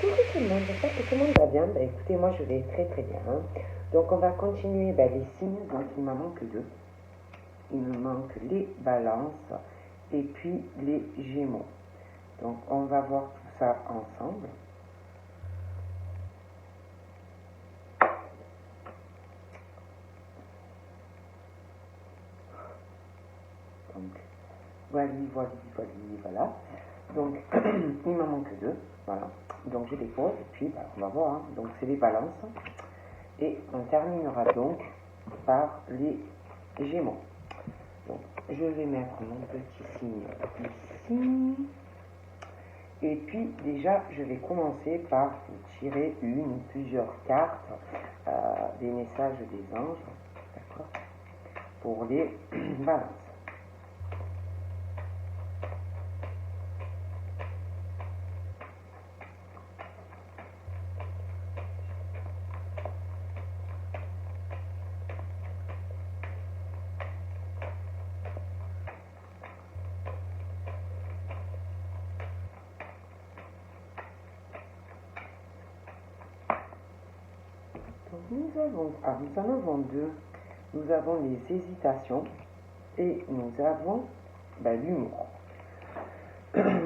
Coucou tout le monde, j'espère que tout le monde va bien. Écoutez, moi je vais très très bien. Donc on va continuer les signes. Donc il me manque deux. Il me manque les balances et puis les gémeaux. Donc on va voir tout ça ensemble. Donc voilà. Donc il me manque deux. Voilà. Donc je les pose et puis on va voir. Donc c'est les balances. Et on terminera donc par les gémeaux. Donc, je vais mettre mon petit signe ici. Et puis, déjà, je vais commencer par tirer une ou plusieurs cartes des messages des anges, d'accord, pour les balances. Donc, nous en avons deux. Nous avons les hésitations et nous avons l'humour.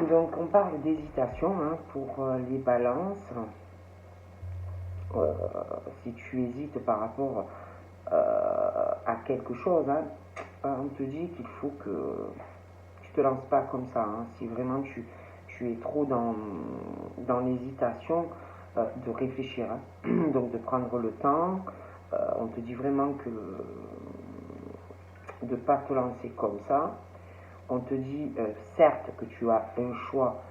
Donc, on parle d'hésitation pour les balances. Si tu hésites par rapport à quelque chose, on te dit qu'il faut que tu te lances pas comme ça. Si vraiment tu es trop dans l'hésitation, de réfléchir, donc de prendre le temps. On te dit vraiment que de ne pas te lancer comme ça. On te dit certes que tu as un choix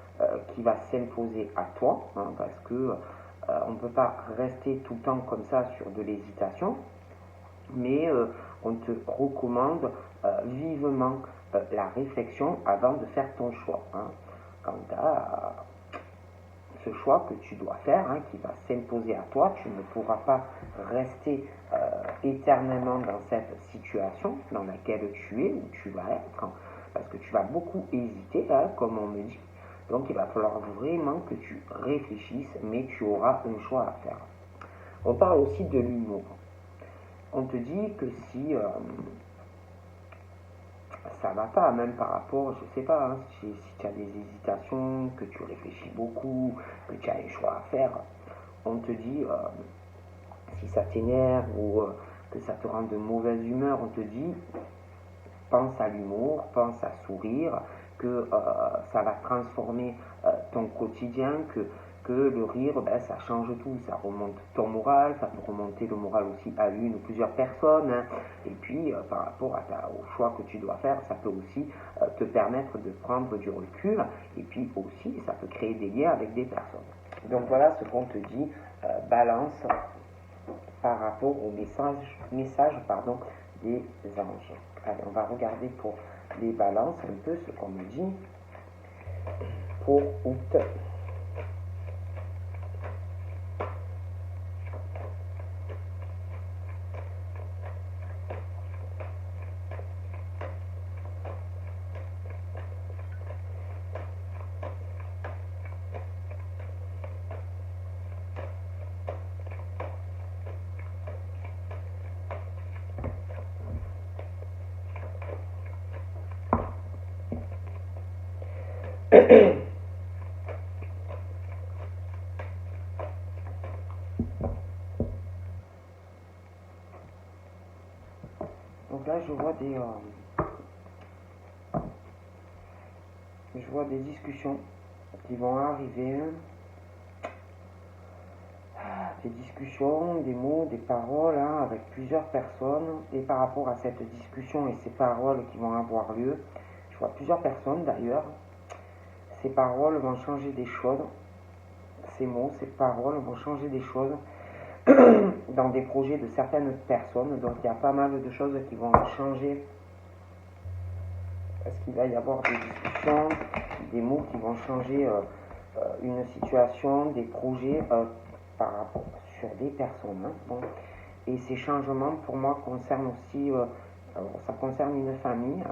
qui va s'imposer à toi, parce que on ne peut pas rester tout le temps comme ça sur de l'hésitation, mais on te recommande vivement la réflexion avant de faire ton choix. Quant à ce choix que tu dois faire, qui va s'imposer à toi, tu ne pourras pas rester éternellement dans cette situation dans laquelle tu es, où tu vas être, parce que tu vas beaucoup hésiter, comme on me dit. Donc il va falloir vraiment que tu réfléchisses, mais tu auras un choix à faire. On parle aussi de l'humour. On te dit que si ça va pas, même par rapport, je sais pas, si tu as des hésitations, que tu réfléchis beaucoup, que tu as un choix à faire, on te dit, si ça t'énerve ou que ça te rend de mauvaise humeur, on te dit, pense à l'humour, pense à sourire, que ça va transformer ton quotidien, que le rire, ça change tout, ça remonte ton moral, ça peut remonter le moral aussi à une ou plusieurs personnes, et puis par rapport au choix que tu dois faire, ça peut aussi te permettre de prendre du recul, et puis aussi ça peut créer des liens avec des personnes. Donc voilà ce qu'on te dit, balance par rapport au message des anges. Allez, on va regarder pour les balances un peu ce qu'on me dit pour août. Donc là, je vois des discussions qui vont arriver, des discussions, des mots, des paroles avec plusieurs personnes. Et par rapport à cette discussion et ces paroles qui vont avoir lieu, je vois plusieurs personnes d'ailleurs. Ces paroles vont changer des choses. Ces mots, ces paroles vont changer des choses dans des projets de certaines personnes. Donc il y a pas mal de choses qui vont changer parce qu'il va y avoir des discussions, des mots qui vont changer une situation, des projets par rapport sur des personnes. Bon. Et ces changements pour moi concernent aussi, ça concerne une famille.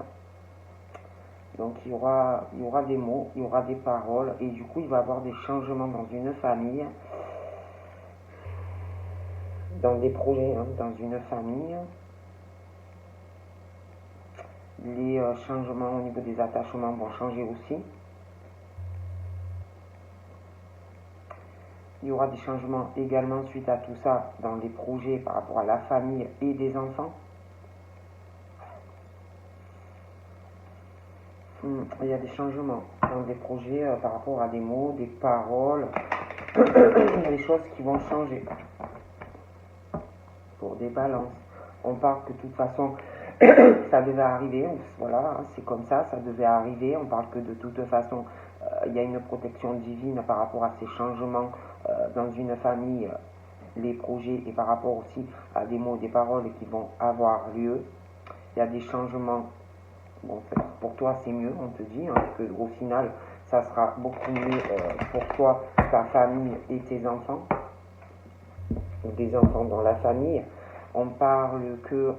Donc il y aura des mots, il y aura des paroles, et du coup il va y avoir des changements dans une famille, dans des projets, hein, dans une famille. Les changements au niveau des attachements vont changer aussi. Il y aura des changements également suite à tout ça dans les projets par rapport à la famille et des enfants. Il y a des changements dans des projets par rapport à des mots, des paroles, des choses qui vont changer pour des balances. On parle que de toute façon ça devait arriver, voilà, c'est comme ça devait arriver. On parle que de toute façon il y a une protection divine par rapport à ces changements dans une famille, les projets, et par rapport aussi à des mots, des paroles qui vont avoir lieu. Il y a des changements. Bon, pour toi c'est mieux, on te dit, hein, que au final ça sera beaucoup mieux pour toi, ta famille et tes enfants, ou des enfants dans la famille. On parle que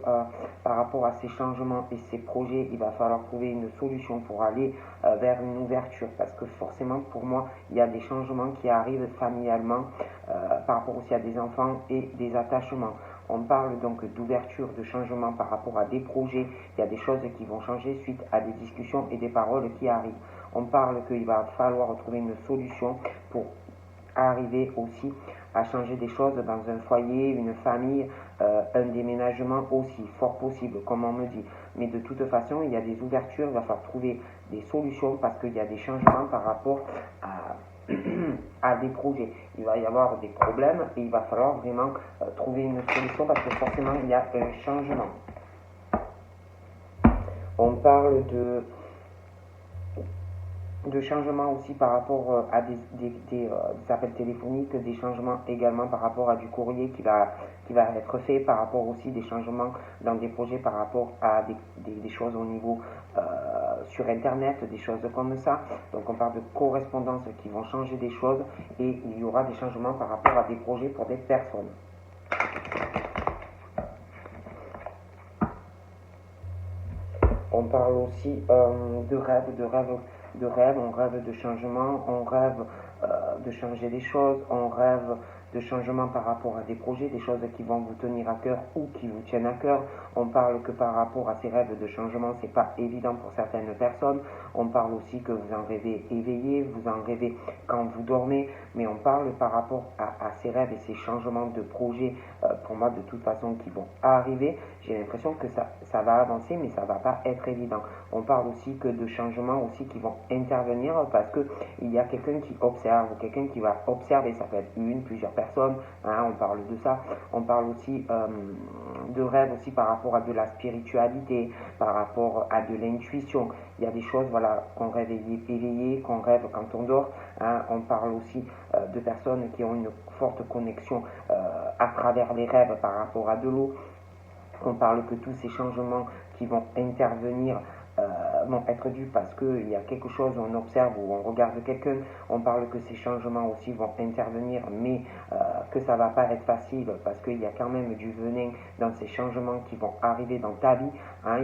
par rapport à ces changements et ces projets, il va falloir trouver une solution pour aller vers une ouverture, parce que forcément pour moi il y a des changements qui arrivent familialement par rapport aussi à des enfants et des attachements. On parle donc d'ouverture, de changement par rapport à des projets. Il y a des choses qui vont changer suite à des discussions et des paroles qui arrivent. On parle qu'il va falloir trouver une solution pour arriver aussi à changer des choses dans un foyer, une famille, un déménagement aussi, fort possible, comme on me dit. Mais de toute façon, il y a des ouvertures, il va falloir trouver des solutions parce qu'il y a des changements par rapport à des projets. Il va y avoir des problèmes et il va falloir vraiment trouver une solution parce que forcément, il y a un changement. On parle de changements aussi par rapport à des appels téléphoniques, des changements également par rapport à du courrier qui va être fait, par rapport aussi des changements dans des projets par rapport à des choses au niveau sur internet, des choses comme ça. Donc on parle de correspondance qui vont changer des choses, et il y aura des changements par rapport à des projets pour des personnes. On parle aussi de rêve, on rêve de changement, on rêve de changer des choses, on rêve de changement par rapport à des projets, des choses qui vont vous tenir à cœur ou qui vous tiennent à cœur. On parle que par rapport à ces rêves de changement, c'est pas évident pour certaines personnes. On parle aussi que vous en rêvez éveillé, vous en rêvez quand vous dormez, mais on parle par rapport à ces rêves et ces changements de projets, pour moi de toute façon qui vont arriver. J'ai l'impression que ça va avancer, mais ça va pas être évident. On parle aussi que de changements aussi qui vont intervenir parce que il y a quelqu'un qui observe, ou quelqu'un qui va observer, ça peut être une, plusieurs personnes, hein, on parle de ça. On parle aussi de rêve aussi par rapport à de la spiritualité, par rapport à de l'intuition. Il y a des choses, voilà, qu'on rêve éveillé, qu'on rêve quand on dort, hein. On parle aussi de personnes qui ont une forte connexion à travers les rêves par rapport à de l'eau. On parle que tous ces changements qui vont intervenir vont être dus parce qu'il y a quelque chose, on observe ou on regarde quelqu'un. On parle que ces changements aussi vont intervenir, mais que ça va pas être facile parce qu'il y a quand même du venin dans ces changements qui vont arriver dans ta vie, hein.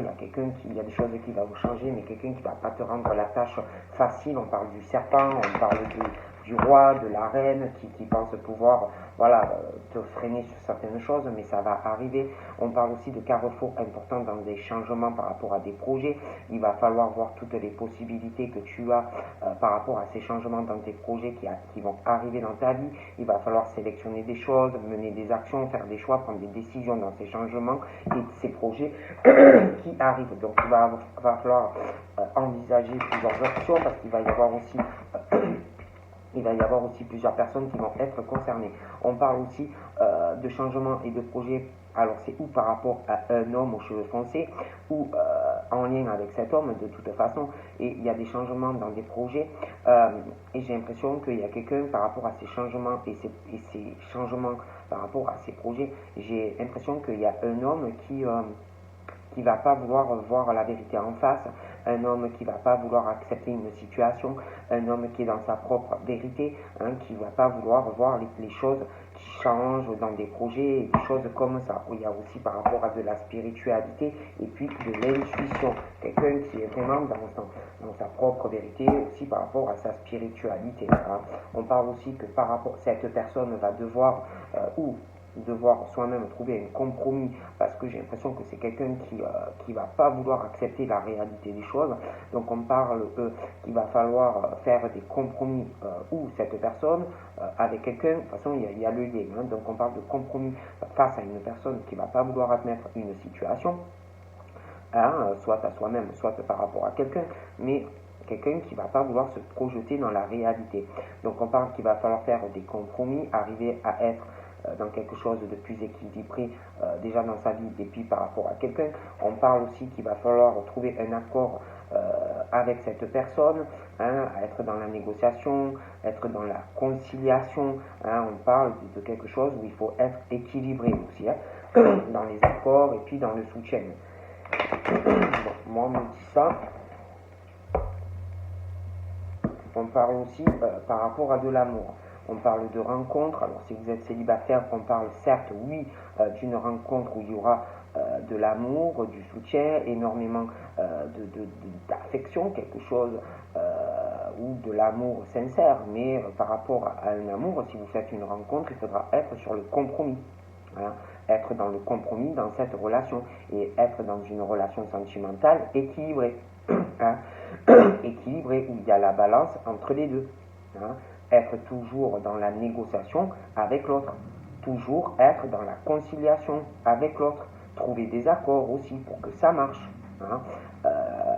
Il y a des choses qui vont vous changer, mais quelqu'un qui va pas te rendre la tâche facile. On parle du serpent, on parle du roi, de la reine qui pense pouvoir, voilà, te freiner sur certaines choses, mais ça va arriver. On parle aussi de carrefour important dans des changements par rapport à des projets. Il va falloir voir toutes les possibilités que tu as par rapport à ces changements dans tes projets qui vont arriver dans ta vie. Il va falloir sélectionner des choses, mener des actions, faire des choix, prendre des décisions dans ces changements et ces projets qui arrivent. Donc il va falloir envisager plusieurs options parce qu'il va y avoir aussi il va y avoir aussi plusieurs personnes qui vont être concernées. On parle aussi de changements et de projets. Alors c'est ou par rapport à un homme aux cheveux foncés ou en lien avec cet homme de toute façon. Et il y a des changements dans des projets et j'ai l'impression qu'il y a quelqu'un par rapport à ces changements et ces changements par rapport à ces projets. J'ai l'impression qu'il y a un homme qui va pas vouloir voir la vérité en face, un homme qui va pas vouloir accepter une situation, un homme qui est dans sa propre vérité, hein, qui va pas vouloir voir les choses changent dans des projets et des choses comme ça. Il y a aussi par rapport à de la spiritualité et puis de l'intuition. Quelqu'un qui est vraiment dans sa propre vérité, aussi par rapport à sa spiritualité. Hein. On parle aussi que par rapport, cette personne va devoir ou devoir soi-même trouver un compromis parce que j'ai l'impression que c'est quelqu'un qui va pas vouloir accepter la réalité des choses. Donc on parle qu'il va falloir faire des compromis ou cette personne avec quelqu'un. De toute façon il y a le lien. Hein. Donc on parle de compromis face à une personne qui va pas vouloir admettre une situation, hein, soit à soi-même, soit par rapport à quelqu'un, mais quelqu'un qui va pas vouloir se projeter dans la réalité. Donc on parle qu'il va falloir faire des compromis, arriver à être dans quelque chose de plus équilibré déjà dans sa vie et puis par rapport à quelqu'un. On parle aussi qu'il va falloir trouver un accord avec cette personne, hein, être dans la négociation, être dans la conciliation. Hein, on parle de quelque chose où il faut être équilibré aussi, hein, dans les accords et puis dans le soutien. Bon, moi on me dit ça. On parle aussi par rapport à de l'amour. On parle de rencontre. Alors si vous êtes célibataire, on parle certes, oui, d'une rencontre où il y aura de l'amour, du soutien, énormément d'affection, quelque chose ou de l'amour sincère. Mais par rapport à un amour, si vous faites une rencontre, il faudra être sur le compromis. Hein, être dans le compromis dans cette relation et être dans une relation sentimentale équilibrée. Hein, équilibrée où il y a la balance entre les deux. Hein, être toujours dans la négociation avec l'autre, toujours être dans la conciliation avec l'autre, trouver des accords aussi pour que ça marche, hein,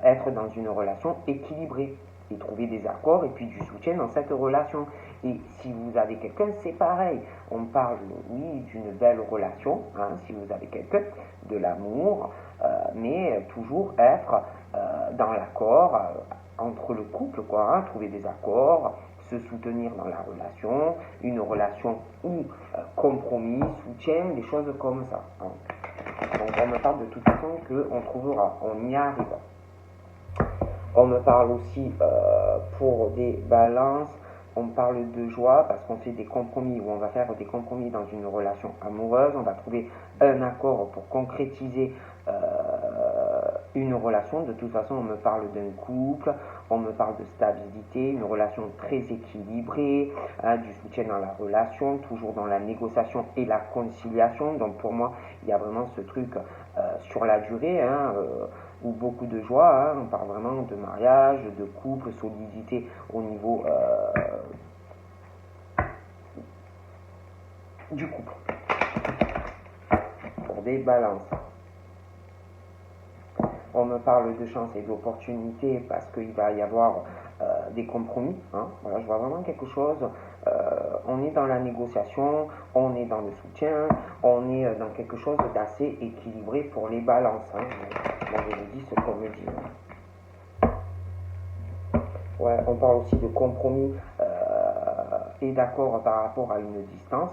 être dans une relation équilibrée et trouver des accords et puis du soutien dans cette relation. Et si vous avez quelqu'un, c'est pareil, on parle, oui, d'une belle relation, hein, si vous avez quelqu'un, de l'amour, mais toujours être dans l'accord entre le couple, quoi, hein, trouver des accords, se soutenir dans la relation, une relation où compromis, soutien, des choses comme ça. Hein. Donc on me parle de toute façon qu'on trouvera, on y arrive. On me parle aussi pour des balances, on parle de joie parce qu'on fait des compromis ou on va faire des compromis dans une relation amoureuse, on va trouver un accord pour concrétiser une relation. De toute façon, on me parle d'un couple, on me parle de stabilité, une relation très équilibrée, hein, du soutien dans la relation, toujours dans la négociation et la conciliation. Donc pour moi, il y a vraiment ce truc sur la durée, hein, ou beaucoup de joie, hein, on parle vraiment de mariage, de couple, solidité au niveau du couple, pour des balances. On me parle de chance et d'opportunité parce qu'il va y avoir des compromis. Hein. Voilà, je vois vraiment quelque chose. On est dans la négociation, on est dans le soutien, on est dans quelque chose d'assez équilibré pour les balances. Hein. Bon, je vous dis ce qu'on me dit. Ouais, on parle aussi de compromis et d'accord par rapport à une distance.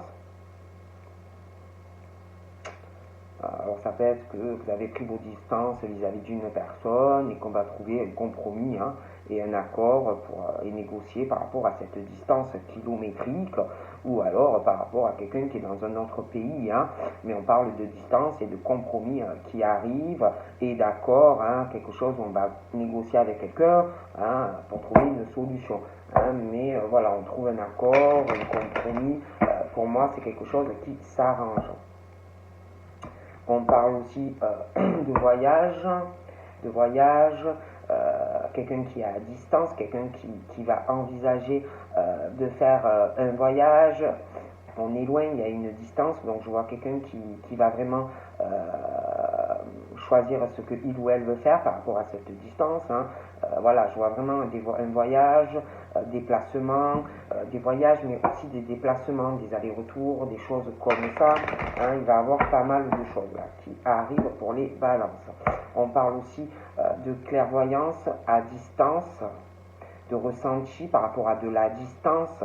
Alors ça peut être que vous avez pris vos distances vis-à-vis d'une personne et qu'on va trouver un compromis, hein, et un accord pour négocier par rapport à cette distance kilométrique ou alors par rapport à quelqu'un qui est dans un autre pays. Hein, mais on parle de distance et de compromis qui arrivent et d'accord, hein, quelque chose où on va négocier avec quelqu'un, hein, pour trouver une solution. Hein, mais voilà, on trouve un accord, un compromis. Pour moi, c'est quelque chose qui s'arrange. On parle aussi de voyage, quelqu'un qui est à distance, quelqu'un qui va envisager de faire un voyage. On est loin, il y a une distance, donc je vois quelqu'un qui va vraiment choisir ce qu'il ou elle veut faire par rapport à cette distance. Hein. Voilà, je vois vraiment un voyage, déplacement, des voyages, mais aussi des déplacements, des allers-retours, des choses comme ça. Hein. Il va y avoir pas mal de choses là qui arrivent pour les balances. On parle aussi de clairvoyance à distance, de ressenti par rapport à de la distance.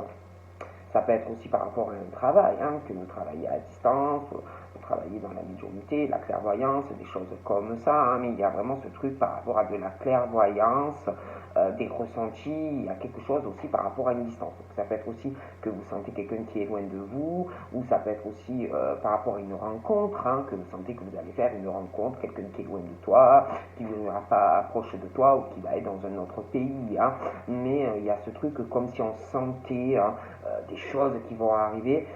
Ça peut être aussi par rapport à un travail, hein, que vous travaillez à distance, vous travaillez dans la médiumnité, la clairvoyance, des choses comme ça, hein, mais il y a vraiment ce truc par rapport à de la clairvoyance des ressentis, il y a quelque chose aussi par rapport à une distance. Donc, ça peut être aussi que vous sentez quelqu'un qui est loin de vous, ou ça peut être aussi par rapport à une rencontre, hein, que vous sentez que vous allez faire une rencontre, quelqu'un qui est loin de toi, qui ne viendra pas approche de toi, ou qui va être dans un autre pays. Hein. Mais il y a ce truc comme si on sentait des choses qui vont arriver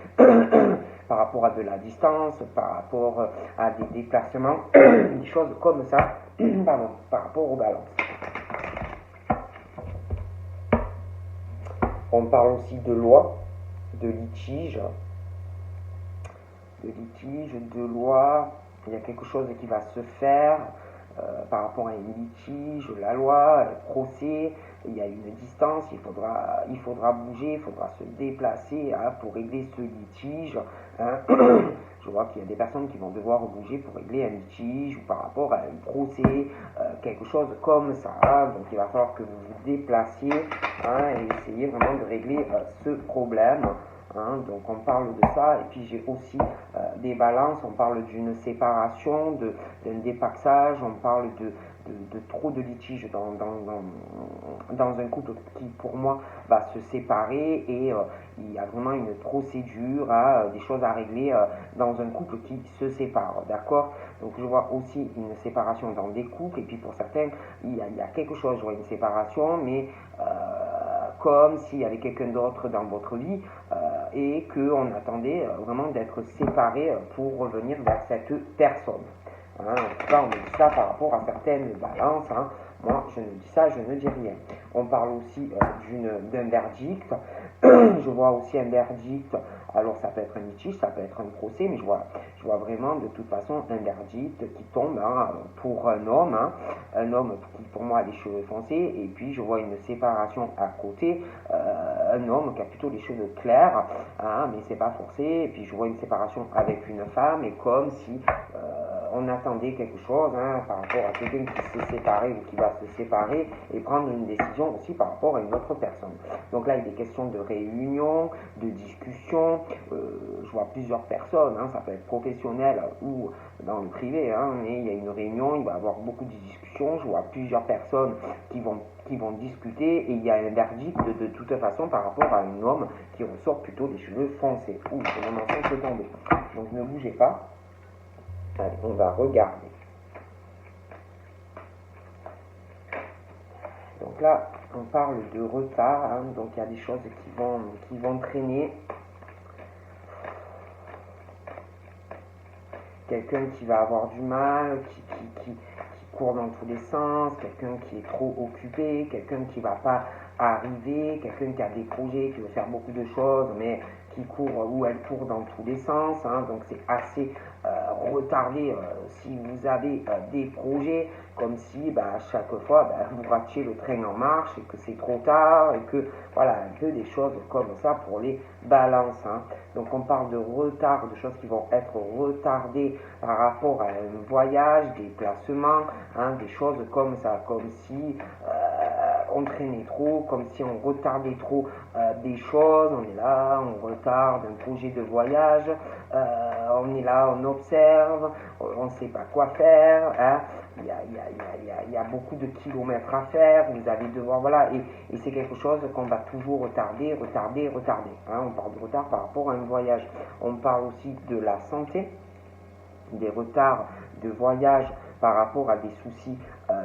par rapport à de la distance, par rapport à des déplacements, des choses comme ça, pardon, par rapport aux balances. On parle aussi de loi, de litige, de loi. Il y a quelque chose qui va se faire par rapport à un litige, la loi, le procès. Il y a une distance, il faudra bouger, il faudra se déplacer hein, pour régler ce litige. Hein. Je vois qu'il y a des personnes qui vont devoir bouger pour régler un litige ou par rapport à un procès, quelque chose comme ça. Hein. Donc il va falloir que vous vous déplaciez hein, et essayer vraiment de régler ce problème. Hein, donc on parle de ça, et puis j'ai aussi des balances, on parle d'une séparation, d'un dépaxage, on parle de trop de litiges dans un couple qui pour moi va se séparer et il y a vraiment une procédure, des choses à régler dans un couple qui se sépare, d'accord? Donc je vois aussi une séparation dans des couples, et puis pour certains il y a quelque chose, je vois une séparation, mais comme s'il y avait quelqu'un d'autre dans votre vie et qu'on attendait vraiment d'être séparé pour revenir vers cette personne. Hein, en tout cas, on me dit ça par rapport à certaines balances. Hein. Moi, je ne dis ça, je ne dis rien. On parle aussi d'un verdict. Je vois aussi un verdict. Alors, ça peut être un litige, ça peut être un procès, mais je vois vraiment de toute façon un verdict qui tombe hein, pour un homme qui pour moi a les cheveux foncés, et puis je vois une séparation à côté, un homme qui a plutôt les cheveux clairs, hein, mais c'est pas forcé, et puis je vois une séparation avec une femme, et comme si on attendait quelque chose hein, par rapport à quelqu'un qui s'est séparé ou qui va se séparer et prendre une décision aussi par rapport à une autre personne. Donc là, il est question de réunion, de discussion. Je vois plusieurs personnes, hein, ça peut être professionnel ou dans le privé, hein, mais il y a une réunion, il va y avoir beaucoup de discussions. Je vois plusieurs personnes qui vont discuter et il y a un verdict de toute façon par rapport à un homme qui ressort plutôt des cheveux foncés. Ouh, c'est mon enfant qui est tombé. Donc ne bougez pas. Allez, on va regarder. Donc là, on parle de retard, hein, donc il y a des choses qui vont traîner. Quelqu'un qui va avoir du mal, qui court dans tous les sens, quelqu'un qui est trop occupé, quelqu'un qui ne va pas arriver, quelqu'un qui a des projets, qui veut faire beaucoup de choses, mais qui court ou elle court dans tous les sens, hein, donc c'est assez retardé si vous avez des projets, comme si à chaque fois vous ratiez le train en marche et que c'est trop tard et que voilà un peu des choses comme ça pour les balances. Hein. Donc on parle de retard, de choses qui vont être retardées par rapport à un voyage, des placements, hein, des choses comme ça, comme si on traînait trop, comme si on retardait trop des choses, on est là, on retarde un projet de voyage, on est là, on observe, on ne sait pas quoi faire, hein. Il y a beaucoup de kilomètres à faire, vous allez devoir, voilà, et c'est quelque chose qu'on va toujours retarder. Hein. On parle de retard par rapport à un voyage. On parle aussi de la santé, des retards de voyage par rapport à des soucis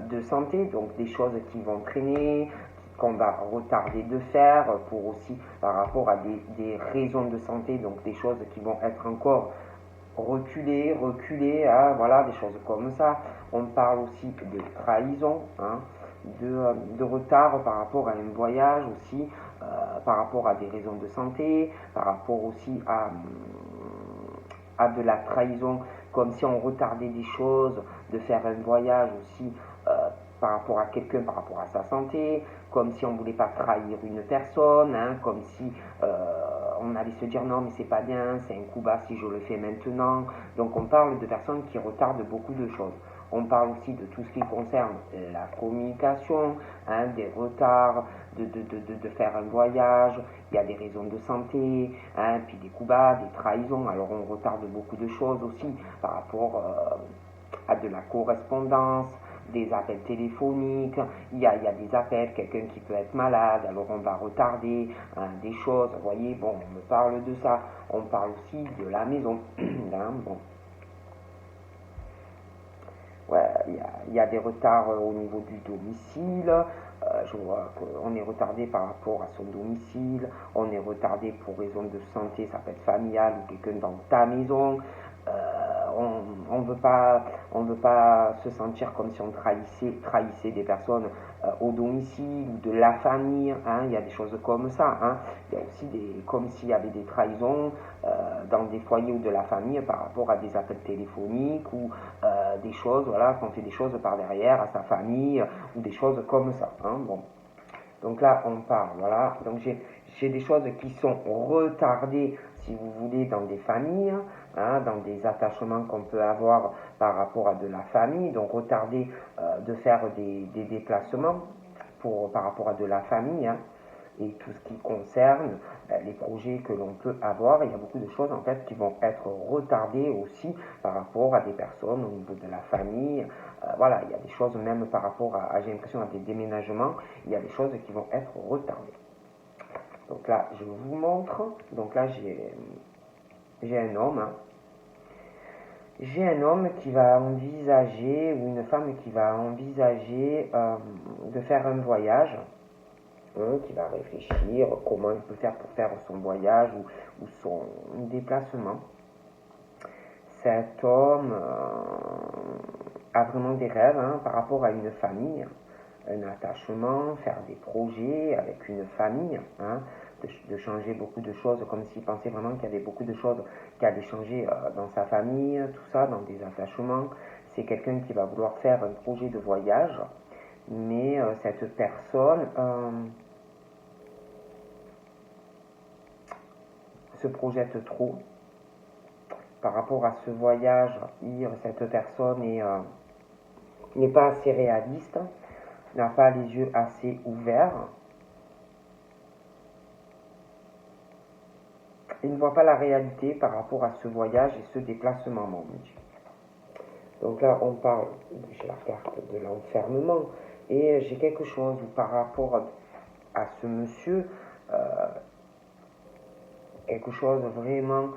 de santé, donc des choses qui vont traîner, qu'on va retarder de faire, pour aussi par rapport à des raisons de santé, donc des choses qui vont être encore reculées, hein, voilà, des choses comme ça. On parle aussi de trahison, hein, de retard par rapport à un voyage aussi, par rapport à des raisons de santé, par rapport aussi à de la trahison, comme si on retardait des choses, de faire un voyage aussi par rapport à quelqu'un, par rapport à sa santé, comme si on ne voulait pas trahir une personne, hein, comme si on allait se dire non mais c'est pas bien, c'est un coup bas si je le fais maintenant. Donc on parle de personnes qui retardent beaucoup de choses. On parle aussi de tout ce qui concerne la communication, hein, des retards, de faire un voyage, il y a des raisons de santé, hein, puis des coups bas, des trahisons, alors on retarde beaucoup de choses aussi par rapport à de la correspondance, des appels téléphoniques, il y a des appels, quelqu'un qui peut être malade, alors on va retarder des choses, vous voyez, bon, on me parle de ça, on parle aussi de la maison, hein, bon. Ouais, il y a des retards au niveau du domicile. Je vois qu'on est retardé par rapport à son domicile. On est retardé pour raison de santé, ça peut être familial ou quelqu'un dans ta maison. On veut pas se sentir comme si on trahissait des personnes au domicile ou de la famille. Hein. Il y a des choses comme ça. Hein. Il y a aussi comme s'il y avait des trahisons dans des foyers ou de la famille par rapport à des appels téléphoniques ou des choses, voilà, qu'on fait des choses par derrière à sa famille ou des choses comme ça. Hein. Bon. Donc là, on parle, voilà. Donc j'ai des choses qui sont retardées, si vous voulez, dans des familles, hein, dans des attachements qu'on peut avoir par rapport à de la famille. Donc retardé de faire des déplacements par rapport à de la famille. Hein, et tout ce qui concerne les projets que l'on peut avoir. Il y a beaucoup de choses en fait qui vont être retardées aussi par rapport à des personnes au niveau de la famille. Voilà, il y a des choses même par rapport j'ai l'impression, à des déménagements, il y a des choses qui vont être retardées. Donc là, je vous montre. Donc là, j'ai un homme. Hein. J'ai un homme qui va envisager, ou une femme qui va envisager de faire un voyage. Qui va réfléchir comment il peut faire pour faire son voyage ou son déplacement. Cet homme a vraiment des rêves par rapport à une famille, un attachement, faire des projets avec une famille, de changer beaucoup de choses, comme s'il pensait vraiment qu'il y avait beaucoup de choses qui allaient changer dans sa famille, tout ça, dans des attachements. C'est quelqu'un qui va vouloir faire un projet de voyage, mais cette personne se projette trop par rapport à ce voyage. Cette personne n'est pas assez réaliste, n'a pas les yeux assez ouverts. Il ne voit pas la réalité par rapport à ce voyage et ce déplacement, mon Dieu. Donc là, on parle, j'ai la carte de l'enfermement, et j'ai quelque chose où par rapport à ce monsieur, quelque chose vraiment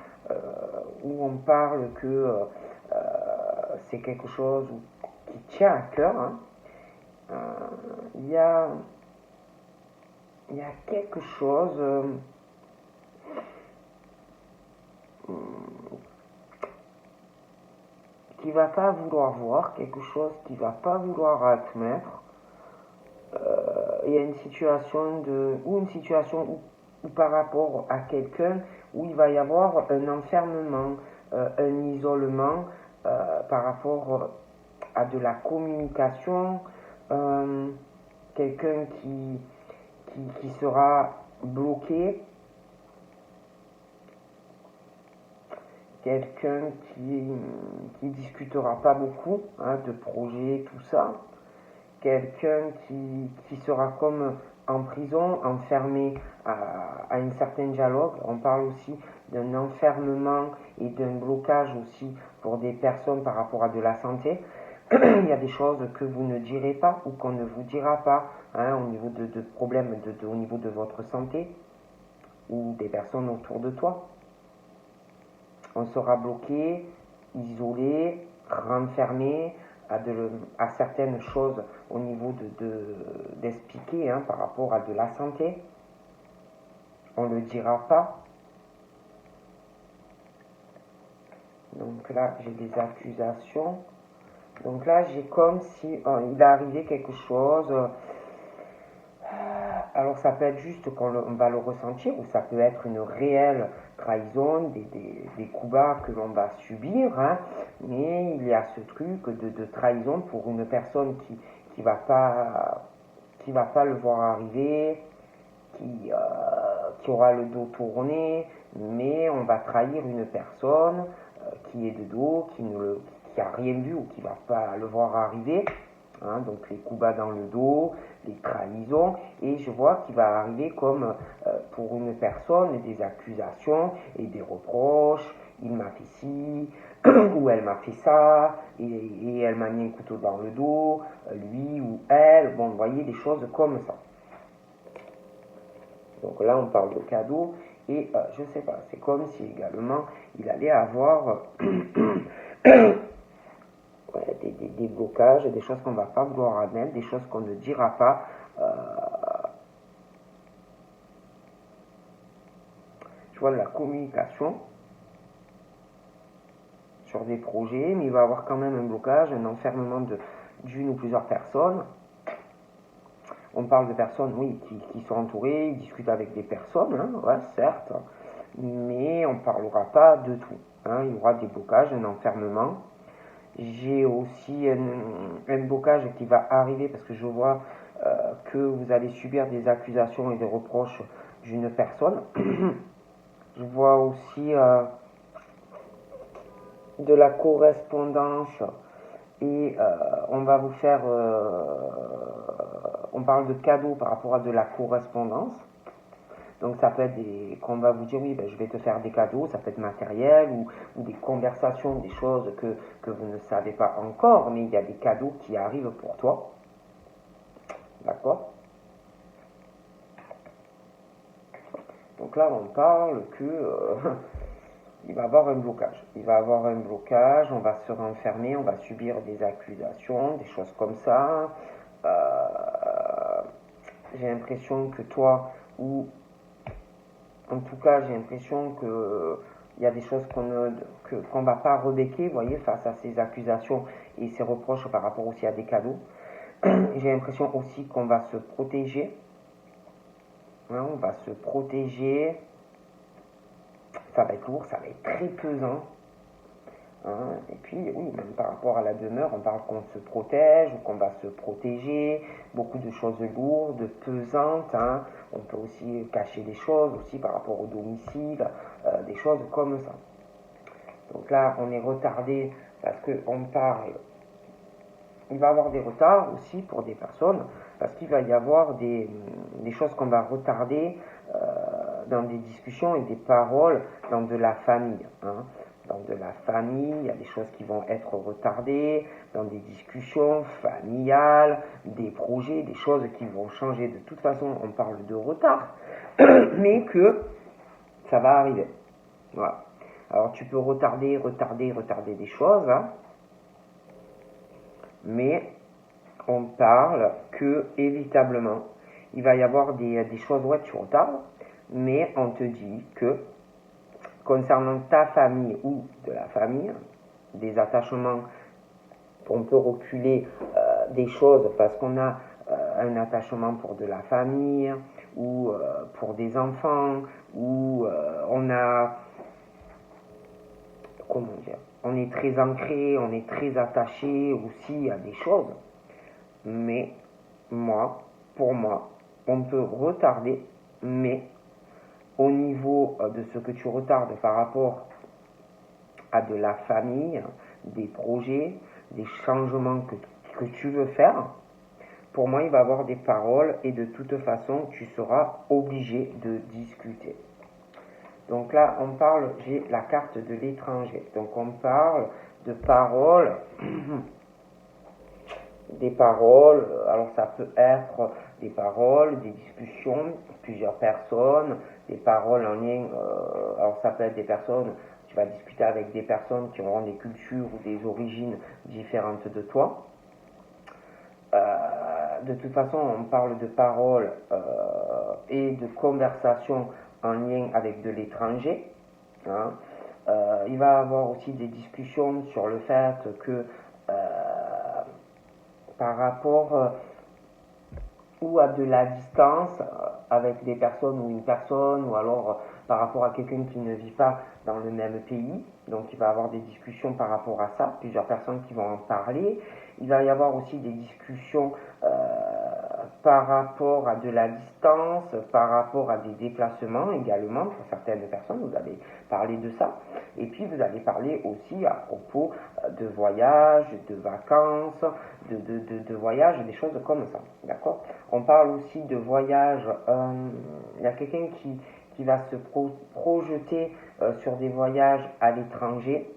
où on parle que c'est quelque chose qui tient à cœur. Hein. Il y a quelque chose qui va pas vouloir voir, quelque chose qui va pas vouloir admettre. Il y a une situation où par rapport à quelqu'un où il va y avoir un enfermement, un isolement par rapport à de la communication, quelqu'un qui sera bloqué, quelqu'un qui discutera pas beaucoup de projets, tout ça, quelqu'un qui sera comme en prison, enfermé à une certaine dialogue. On parle aussi d'un enfermement et d'un blocage aussi pour des personnes par rapport à de la santé. Il y a des choses que vous ne direz pas ou qu'on ne vous dira pas au niveau de problèmes au niveau de votre santé ou des personnes autour de toi. On sera bloqué, isolé, renfermé à certaines choses au niveau d'expliquer par rapport à de la santé. On ne le dira pas. Donc là, j'ai des accusations. Donc là, j'ai comme si il est arrivé quelque chose. Alors ça peut être juste qu'on va le ressentir, ou ça peut être une réelle trahison, des coups bas que l'on va subir, mais il y a ce truc de trahison pour une personne qui va pas le voir arriver, qui aura le dos tourné, mais on va trahir une personne qui est de dos, qui a rien vu ou qui va pas le voir arriver. hein, donc les coups bas dans le dos, les trahisons, et je vois qu'il va arriver comme pour une personne des accusations et des reproches, il m'a fait ci, ou elle m'a fait ça, et elle m'a mis un couteau dans le dos, lui ou elle, bon, vous voyez, des choses comme ça. Donc là, on parle de cadeau, et je sais pas, c'est comme si également il allait avoir ouais, des blocages, des choses qu'on va pas vouloir admettre, des choses qu'on ne dira pas. Tu vois, de la communication sur des projets, mais il va avoir quand même un blocage, un enfermement d'une ou plusieurs personnes. On parle de personnes, oui, qui sont entourées, ils discutent avec des personnes, hein, ouais, certes, mais on ne parlera pas de tout. Hein, il y aura des blocages, un enfermement. J'ai aussi un blocage qui va arriver parce que je vois que vous allez subir des accusations et des reproches d'une personne. Je vois aussi de la correspondance et on va vous faire, on parle de cadeaux par rapport à de la correspondance. Donc ça peut être qu'on va vous dire oui, ben, je vais te faire des cadeaux, ça peut être matériel ou des conversations, des choses que vous ne savez pas encore, mais il y a des cadeaux qui arrivent pour toi. D'accord? Donc là on parle que il va avoir un blocage. Il va avoir un blocage, on va se renfermer, on va subir des accusations, des choses comme ça. J'ai l'impression que toi, ou en tout cas j'ai l'impression que il y a des choses qu'on ne va pas rebecquer, vous voyez, face à ces accusations et ces reproches par rapport aussi à des cadeaux. J'ai l'impression aussi qu'on va se protéger. Hein, on va se protéger. Ça va être lourd, ça va être très pesant. Hein, et puis, oui, même par rapport à la demeure, on parle qu'on se protège ou qu'on va se protéger. Beaucoup de choses lourdes, pesantes. Hein. On peut aussi cacher des choses aussi par rapport au domicile, des choses comme ça. Donc là, on est retardé parce qu'on parle. Il va y avoir des retards aussi pour des personnes parce qu'il va y avoir des choses qu'on va retarder dans des discussions et des paroles dans de la famille. Hein. Dans de la famille, il y a des choses qui vont être retardées, dans des discussions familiales, des projets, des choses qui vont changer. De toute façon, on parle de retard, mais que ça va arriver. Voilà. Alors tu peux retarder des choses, hein, mais on parle que, évitablement, il va y avoir des choses, ouais, tu retardes, mais on te dit que, concernant ta famille ou de la famille, des attachements, on peut reculer des choses parce qu'on a un attachement pour de la famille ou pour des enfants ou on a, comment dire, on est très ancré, on est très attaché aussi à des choses. Mais pour moi, on peut retarder, mais au niveau de ce que tu retardes par rapport à de la famille, des projets, des changements que tu veux faire, pour moi, il va y avoir des paroles et de toute façon, tu seras obligé de discuter. Donc là, on parle, j'ai la carte de l'étranger. Donc on parle de paroles, des paroles, alors ça peut être des paroles, des discussions, plusieurs personnes, des paroles en lien, alors ça peut être des personnes, tu vas discuter avec des personnes qui auront des cultures ou des origines différentes de toi. De toute façon, on parle de paroles et de conversations en lien avec de l'étranger. Hein. Il va y avoir aussi des discussions sur le fait que par rapport ou à de la distance avec des personnes ou une personne, ou alors par rapport à quelqu'un qui ne vit pas dans le même pays. Donc il va y avoir des discussions par rapport à ça, plusieurs personnes qui vont en parler. Il va y avoir aussi des discussions par rapport à de la distance, par rapport à des déplacements également pour certaines personnes, vous allez parler de ça. Et puis vous allez parler aussi à propos de voyages, de vacances, de voyages, des choses comme ça, d'accord? On parle aussi de voyages, il y a quelqu'un qui va se projeter sur des voyages à l'étranger,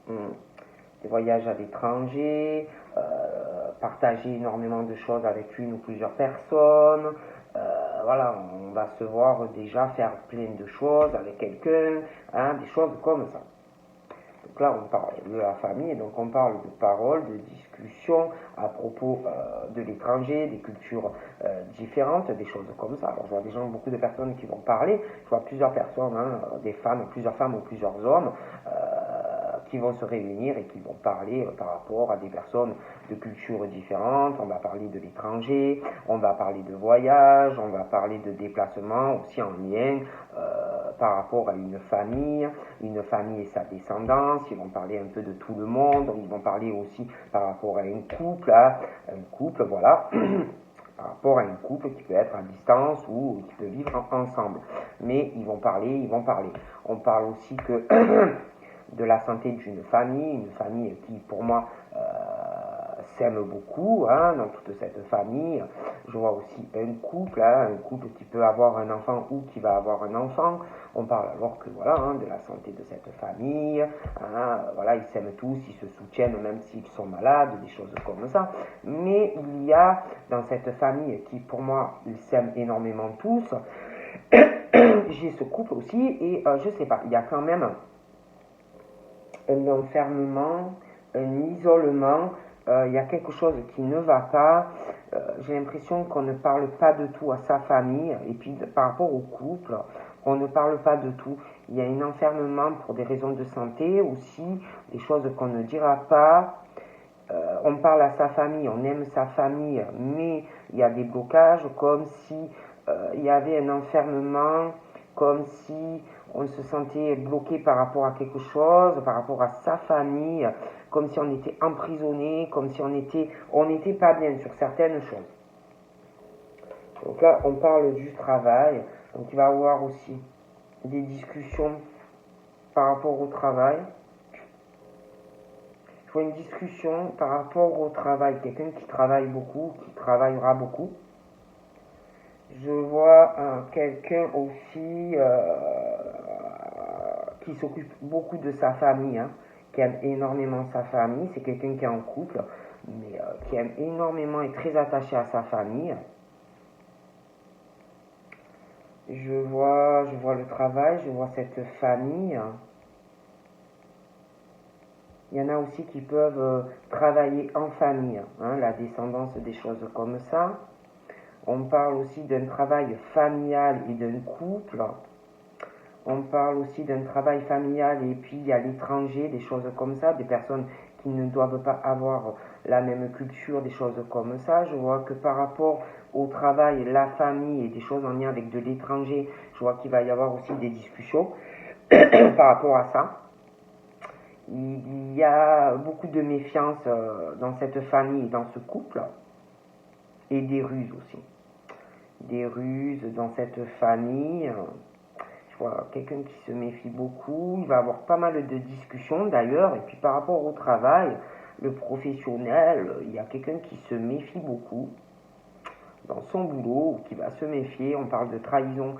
des voyages à l'étranger, partager énormément de choses avec une ou plusieurs personnes. Voilà, on va se voir déjà faire plein de choses avec quelqu'un, hein, des choses comme ça. Donc là, on parle de la famille, donc on parle de paroles, de discussions à propos de l'étranger, des cultures différentes, des choses comme ça. Alors, je vois déjà beaucoup de personnes qui vont parler. Je vois plusieurs personnes, hein, plusieurs femmes ou plusieurs hommes qui vont se réunir et qui vont parler par rapport à des personnes de cultures différentes. On va parler de l'étranger, on va parler de voyage, on va parler de déplacement aussi en lien par rapport à une famille et sa descendance. Ils vont parler un peu de tout le monde. Ils vont parler aussi par rapport à un couple, voilà. Par rapport à un couple qui peut être à distance ou qui peut vivre ensemble. Mais ils vont parler. On parle aussi que de la santé d'une famille, une famille qui pour moi s'aime beaucoup, hein, dans toute cette famille. Je vois aussi un couple qui peut avoir un enfant ou qui va avoir un enfant. On parle alors que voilà, hein, de la santé de cette famille, hein, voilà, ils s'aiment tous, ils se soutiennent même s'ils sont malades, des choses comme ça. Mais il y a dans cette famille qui pour moi, ils s'aiment énormément tous, j'ai ce couple aussi et je sais pas, il y a quand même un enfermement, un isolement, il y a quelque chose qui ne va pas, j'ai l'impression qu'on ne parle pas de tout à sa famille, et puis par rapport au couple, on ne parle pas de tout. Il y a un enfermement pour des raisons de santé aussi, des choses qu'on ne dira pas. On parle à sa famille, on aime sa famille, mais il y a des blocages comme si il y avait un enfermement, comme si on se sentait bloqué par rapport à quelque chose, par rapport à sa famille, comme si on était emprisonné, comme si on n'était pas bien sur certaines choses. Donc là, on parle du travail, donc il va y avoir aussi des discussions par rapport au travail. Je vois une discussion par rapport au travail, quelqu'un qui travaille beaucoup, qui travaillera beaucoup. Je vois quelqu'un aussi qui s'occupe beaucoup de sa famille, hein, qui aime énormément sa famille. C'est quelqu'un qui est en couple, mais qui aime énormément et très attaché à sa famille. Je vois le travail, je vois cette famille. Il y en a aussi qui peuvent travailler en famille, hein, la descendance, des choses comme ça. On parle aussi d'un travail familial et d'un couple. On parle aussi d'un travail familial et puis il y a l'étranger, des choses comme ça, des personnes qui ne doivent pas avoir la même culture, des choses comme ça. Je vois que par rapport au travail, la famille et des choses en lien avec de l'étranger, je vois qu'il va y avoir aussi des discussions par rapport à ça. Il y a beaucoup de méfiance dans cette famille et dans ce couple, et des ruses aussi. Des ruses dans cette famille. Je vois quelqu'un qui se méfie beaucoup. Il va avoir pas mal de discussions d'ailleurs. Et puis par rapport au travail, le professionnel, il y a quelqu'un qui se méfie beaucoup dans son boulot, qui va se méfier. On parle de trahison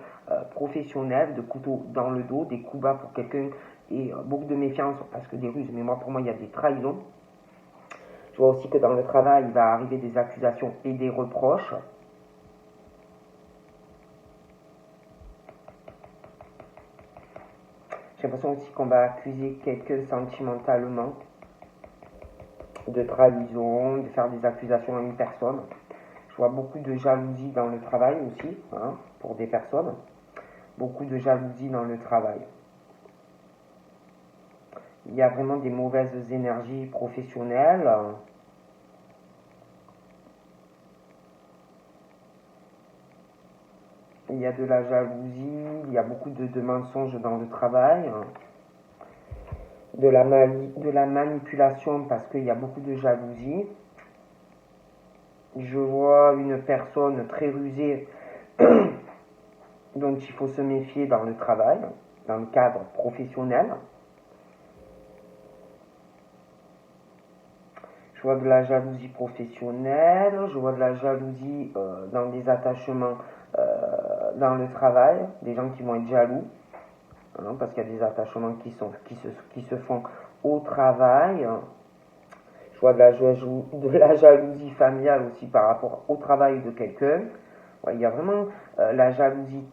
professionnelle, de couteau dans le dos, des coups bas pour quelqu'un et beaucoup de méfiance parce que des ruses, mais pour moi il y a des trahisons. Je vois aussi que dans le travail, il va arriver des accusations et des reproches. J'ai l'impression aussi qu'on va accuser quelqu'un sentimentalement de trahison, de faire des accusations à une personne. Je vois beaucoup de jalousie dans le travail aussi, hein, pour des personnes. Beaucoup de jalousie dans le travail. Il y a vraiment des mauvaises énergies professionnelles. Il y a de la jalousie, il y a beaucoup de mensonges dans le travail, de la manipulation parce qu'il y a beaucoup de jalousie. Je vois une personne très rusée dont il faut se méfier dans le travail, dans le cadre professionnel. Je vois de la jalousie professionnelle, je vois de la jalousie dans des attachements dans le travail, des gens qui vont être jaloux, hein, parce qu'il y a des attachements qui se font au travail. Je vois de la jalousie familiale aussi par rapport au travail de quelqu'un. Ouais, il y a vraiment la jalousie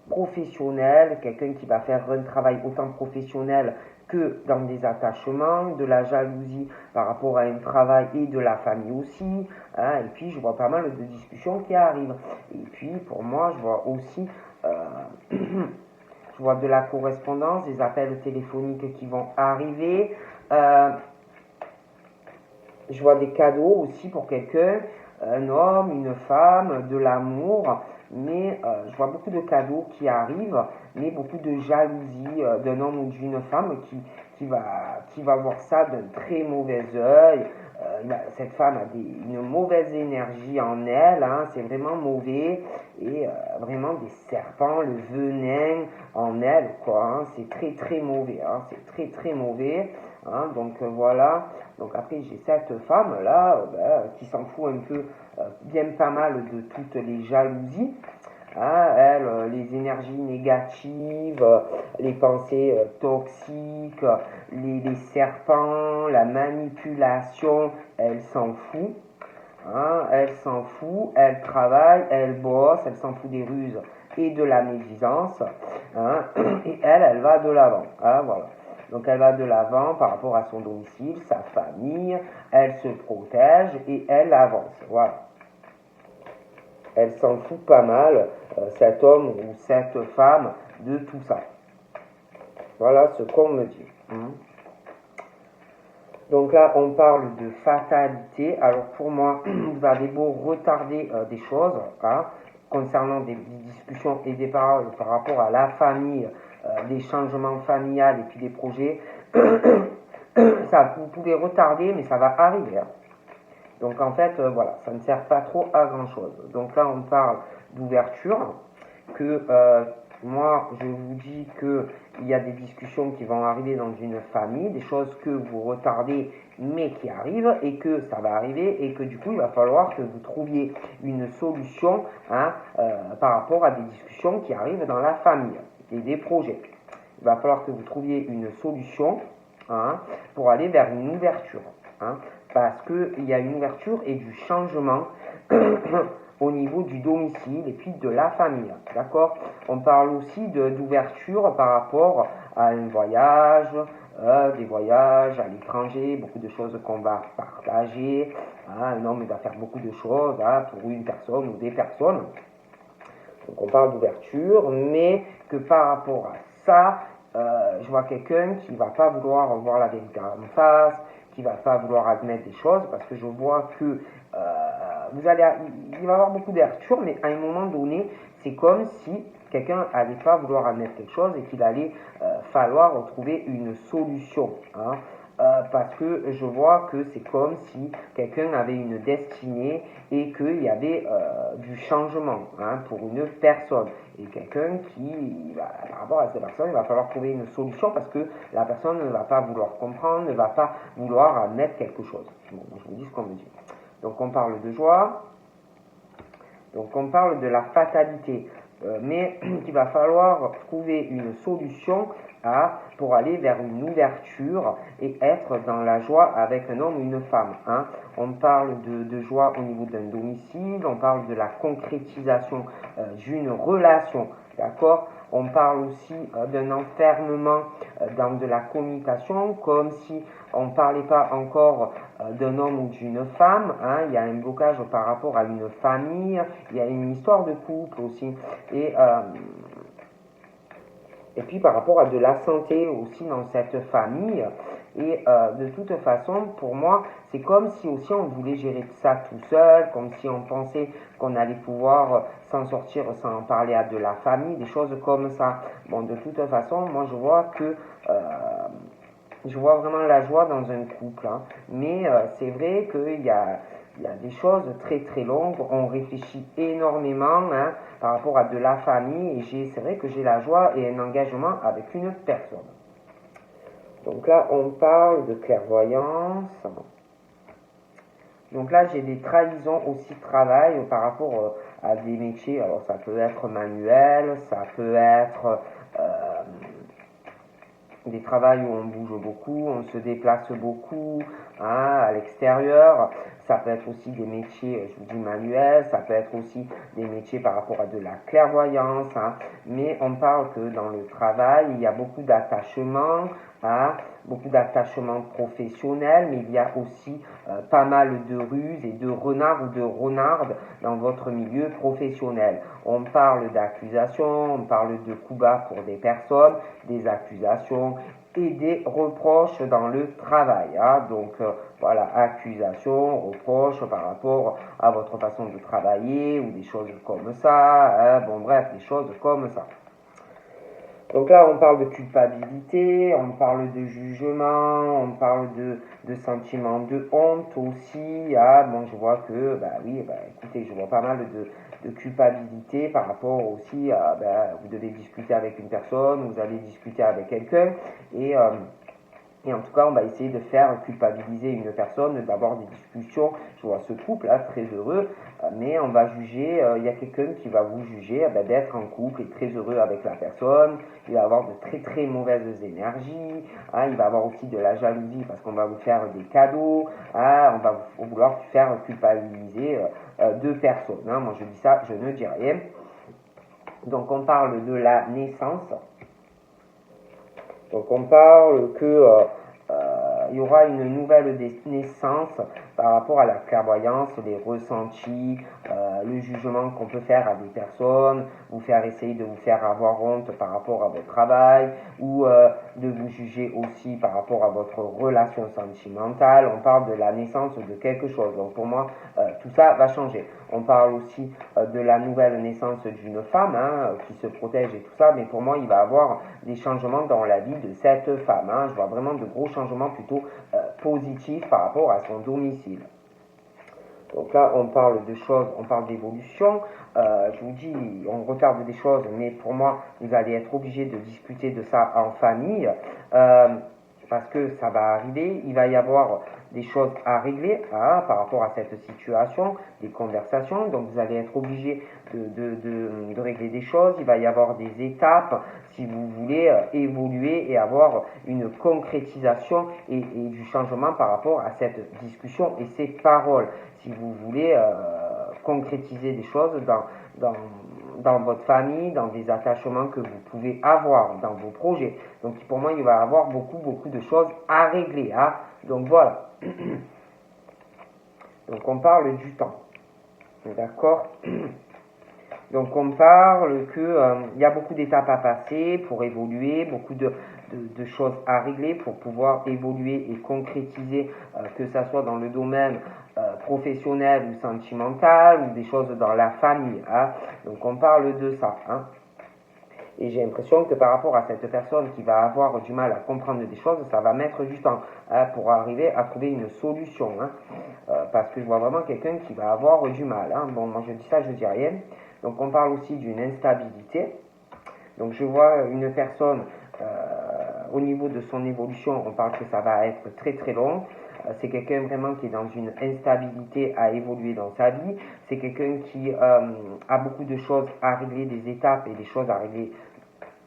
professionnelle, quelqu'un qui va faire un travail autant professionnel que dans des attachements, de la jalousie par rapport à un travail et de la famille aussi, hein, et puis je vois pas mal de discussions qui arrivent. Et puis pour moi, je vois aussi je vois de la correspondance, des appels téléphoniques qui vont arriver, je vois des cadeaux aussi pour quelqu'un, un homme, une femme, de l'amour, mais je vois beaucoup de cadeaux qui arrivent, mais beaucoup de jalousie d'un homme ou d'une femme qui va voir ça d'un très mauvais œil. Cette femme a une mauvaise énergie en elle, hein, c'est vraiment mauvais, et vraiment des serpents, le venin en elle, quoi, hein, c'est très très mauvais, hein, c'est très très mauvais, hein, donc voilà. Donc après j'ai cette femme là qui s'en fout un peu bien pas mal de toutes les jalousies. Hein, elle, les énergies négatives, les pensées toxiques, les serpents, la manipulation, elle s'en fout. Hein, elle s'en fout, elle travaille, elle bosse, elle s'en fout des ruses et de la médisance. Hein, et elle va de l'avant. Hein, voilà. Donc elle va de l'avant par rapport à son domicile, sa famille, elle se protège et elle avance. Voilà. Elle s'en fout pas mal, cet homme ou cette femme, de tout ça. Voilà ce qu'on me dit. Donc là, on parle de fatalité. Alors pour moi, vous avez beau retarder des choses hein, concernant des discussions et des paroles par rapport à la famille, des changements familiales et puis des projets, ça, vous pouvez retarder, mais ça va arriver. Hein. Donc en fait, voilà, ça ne sert pas trop à grand chose. Donc là, on parle d'ouverture, que moi, je vous dis qu'il y a des discussions qui vont arriver dans une famille, des choses que vous retardez, mais qui arrivent, et que ça va arriver, et que du coup, il va falloir que vous trouviez une solution hein, par rapport à des discussions qui arrivent dans la famille et des projets. Il va falloir que vous trouviez une solution hein, pour aller vers une ouverture. Hein, parce qu'il y a une ouverture et du changement au niveau du domicile et puis de la famille. D'accord? On parle aussi d'ouverture par rapport à un voyage, des voyages à l'étranger, beaucoup de choses qu'on va partager. Hein, un homme va faire beaucoup de choses hein, pour une personne ou des personnes. Donc on parle d'ouverture, mais que par rapport à ça, je vois quelqu'un qui ne va pas vouloir voir la vérité en face, qui ne va pas vouloir admettre des choses, parce que je vois que il va y avoir beaucoup d'ouverture, mais à un moment donné, c'est comme si quelqu'un n'allait pas vouloir admettre quelque chose et qu'il allait falloir trouver une solution. Hein. Parce que je vois que c'est comme si quelqu'un avait une destinée et qu'il y avait du changement hein, pour une personne. Et quelqu'un qui, par rapport à cette personne, il va falloir trouver une solution parce que la personne ne va pas vouloir comprendre, ne va pas vouloir admettre quelque chose. Bon, je vous dis ce qu'on me dit. Donc on parle de joie, donc on parle de la fatalité, mais qu'il va falloir trouver une solution pour aller vers une ouverture et être dans la joie avec un homme ou une femme. Hein. On parle de joie au niveau d'un domicile, on parle de la concrétisation d'une relation, d'accord? On parle aussi d'un enfermement dans de la communication, comme si on ne parlait pas encore d'un homme ou d'une femme. Hein. Il y a un blocage par rapport à une famille, il y a une histoire de couple aussi. Et puis par rapport à de la santé aussi dans cette famille. Et de toute façon, pour moi, c'est comme si aussi on voulait gérer ça tout seul, comme si on pensait qu'on allait pouvoir s'en sortir sans en parler à de la famille, des choses comme ça. Bon, de toute façon, moi je vois que je vois vraiment la joie dans un couple. Hein. Mais c'est vrai qu'il y a il y a des choses très très longues, on réfléchit énormément hein, par rapport à de la famille, et c'est vrai que j'ai la joie et un engagement avec une personne. Donc là, on parle de clairvoyance. Donc là, j'ai des trahisons aussi de travail par rapport à des métiers. Alors, ça peut être manuel, ça peut être des travails où on bouge beaucoup, on se déplace beaucoup hein, à l'extérieur. Ça peut être aussi des métiers, je vous dis manuels, ça peut être aussi des métiers par rapport à de la clairvoyance. Hein, mais on parle que dans le travail, il y a beaucoup d'attachement, hein, beaucoup d'attachement professionnel, mais il y a aussi pas mal de ruses et de renards ou de renardes dans votre milieu professionnel. On parle d'accusations, on parle de coups bas pour des personnes, des accusations et des reproches dans le travail. Hein. Donc voilà, accusations, reproches par rapport à votre façon de travailler ou des choses comme ça. Hein. Bon bref, des choses comme ça. Donc là, on parle de culpabilité, on parle de jugement, on parle de sentiment de honte aussi. Ah, bon, je vois que, bah oui, bah, écoutez, je vois pas mal de culpabilité par rapport aussi à, bah, vous devez discuter avec une personne, vous allez discuter avec quelqu'un, et en tout cas, on va essayer de faire culpabiliser une personne, d'avoir des discussions. Je vois ce couple là, très heureux, mais on va juger, il y a quelqu'un qui va vous juger d'être en couple et très heureux avec la personne. Il va avoir de très très mauvaises énergies. Hein, il va avoir aussi de la jalousie parce qu'on va vous faire des cadeaux. Hein, on va vouloir faire culpabiliser deux personnes. Hein. Moi je dis ça, je ne dis rien. Donc on parle de la naissance. Donc on parle que il y aura une nouvelle naissance par rapport à la clairvoyance, les ressentis, le jugement qu'on peut faire à des personnes, vous faire essayer de vous faire avoir honte par rapport à votre travail, ou de vous juger aussi par rapport à votre relation sentimentale. On parle de la naissance de quelque chose. Donc pour moi, tout ça va changer. On parle aussi de la nouvelle naissance d'une femme hein, qui se protège et tout ça, mais pour moi, il va y avoir des changements dans la vie de cette femme. Hein. Je vois vraiment de gros changements plutôt positifs par rapport à son domicile. Donc là, on parle de choses, on parle d'évolution. Je vous dis, on retarde des choses, mais pour moi, vous allez être obligé de discuter de ça en famille. Parce que ça va arriver, il va y avoir des choses à régler hein, par rapport à cette situation, des conversations, donc vous allez être obligé de régler des choses, il va y avoir des étapes si vous voulez évoluer et avoir une concrétisation et du changement par rapport à cette discussion et ces paroles, si vous voulez concrétiser des choses dans votre famille, dans des attachements que vous pouvez avoir dans vos projets. Donc pour moi, il va y avoir beaucoup de choses à régler. Hein. Donc voilà. Donc on parle du temps. D'accord. Donc on parle que y a beaucoup d'étapes à passer pour évoluer, beaucoup de choses à régler pour pouvoir évoluer et concrétiser, que ça soit dans le domaine professionnel ou sentimental ou des choses dans la famille. Hein. Donc on parle de ça. Hein. Et j'ai l'impression que par rapport à cette personne qui va avoir du mal à comprendre des choses, ça va mettre du temps hein, pour arriver à trouver une solution. Hein. Parce que je vois vraiment quelqu'un qui va avoir du mal. Hein. Bon, moi je dis ça, je dis rien. Donc on parle aussi d'une instabilité. Donc je vois une personne, au niveau de son évolution, on parle que ça va être très très long. C'est quelqu'un vraiment qui est dans une instabilité à évoluer dans sa vie. C'est quelqu'un qui a beaucoup de choses à régler, des étapes et des choses à régler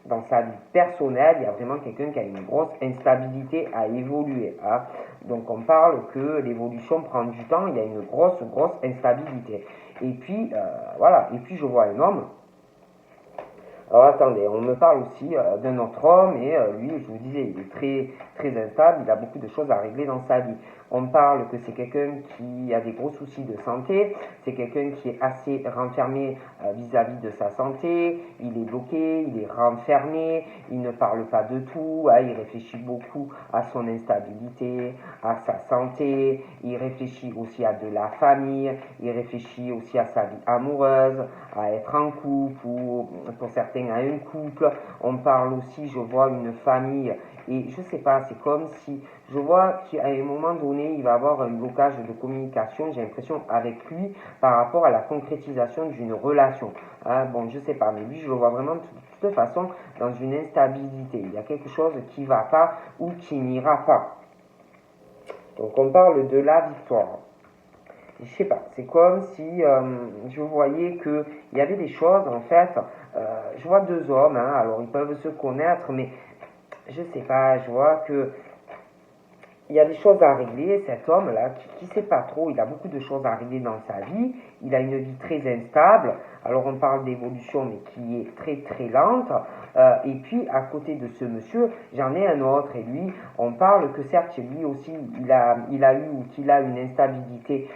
dans sa vie personnelle. Il y a vraiment quelqu'un qui a une grosse instabilité à évoluer. Hein. Donc on parle que l'évolution prend du temps, il y a une grosse instabilité. Et puis, voilà, et puis je vois un homme. Alors attendez, on me parle aussi d'un autre homme et lui, je vous disais, il est très instable, il a beaucoup de choses à régler dans sa vie. On parle que c'est quelqu'un qui a des gros soucis de santé, c'est quelqu'un qui est assez renfermé vis-à-vis de sa santé, il est bloqué, il est renfermé, il ne parle pas de tout, hein, il réfléchit beaucoup à son instabilité, à sa santé, il réfléchit aussi à de la famille, il réfléchit aussi à sa vie amoureuse, à être en couple ou pour certains à un couple. On parle aussi, je vois une famille et je sais pas, c'est comme si je vois qu'à un moment donné, il va avoir un blocage de communication, j'ai l'impression, avec lui par rapport à la concrétisation d'une relation. Hein, bon, je sais pas, mais lui, je le vois vraiment de toute façon dans une instabilité. Il y a quelque chose qui va pas ou qui n'ira pas. Donc on parle de la victoire. Je sais pas, c'est comme si je voyais qu'il y avait des choses, en fait, je vois deux hommes, hein, alors ils peuvent se connaître, mais je sais pas, je vois que il y a des choses à régler, cet homme-là, qui sait pas trop, il a beaucoup de choses à régler dans sa vie, il a une vie très instable, alors on parle d'évolution, mais qui est très très lente, et puis à côté de ce monsieur, j'en ai un autre, et lui, on parle que certes, lui aussi, il a eu ou qu'il a une instabilité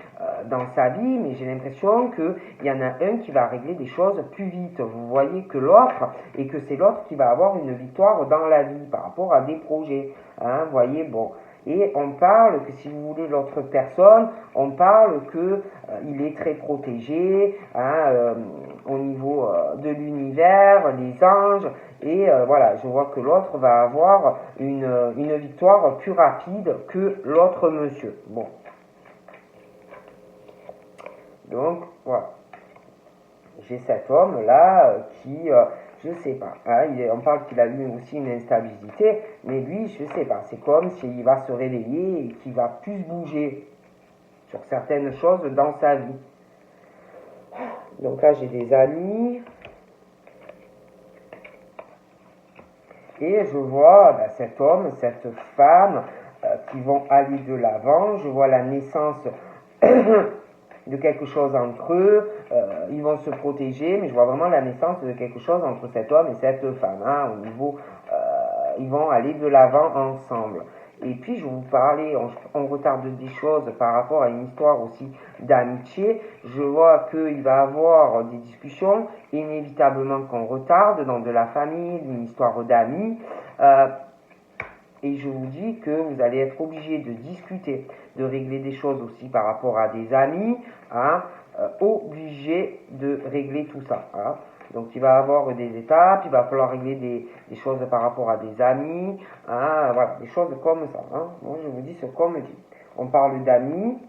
dans sa vie, mais j'ai l'impression qu'il y en a un qui va régler des choses plus vite, vous voyez, que l'autre, et que c'est l'autre qui va avoir une victoire dans la vie, par rapport à des projets, hein, vous voyez, bon. Et on parle que, si vous voulez, l'autre personne, on parle que il est très protégé hein, au niveau de l'univers, les anges, et voilà, je vois que l'autre va avoir une victoire plus rapide que l'autre monsieur. Bon. Donc, voilà. J'ai cet homme-là qui... je sais pas. Hein, on parle qu'il a eu aussi une instabilité, mais lui, je sais pas. C'est comme s'il va se réveiller et qu'il va plus bouger sur certaines choses dans sa vie. Donc là, j'ai des amis. Et je vois cet homme, cette femme qui vont aller de l'avant. Je vois la naissance de quelque chose entre eux, ils vont se protéger, mais je vois vraiment la naissance de quelque chose entre cet homme et cette femme, hein, au niveau, ils vont aller de l'avant ensemble. Et puis je vais vous parler, on retarde des choses par rapport à une histoire aussi d'amitié, je vois qu'il va y avoir des discussions, inévitablement qu'on retarde dans de la famille, une histoire d'amis, et je vous dis que vous allez être obligé de discuter, de régler des choses aussi par rapport à des amis, hein, obligé de régler tout ça. Hein. Donc il va y avoir des étapes, il va falloir régler des choses par rapport à des amis, hein, voilà, des choses comme ça. Hein. Moi je vous dis ce qu'on me dit. On parle d'amis,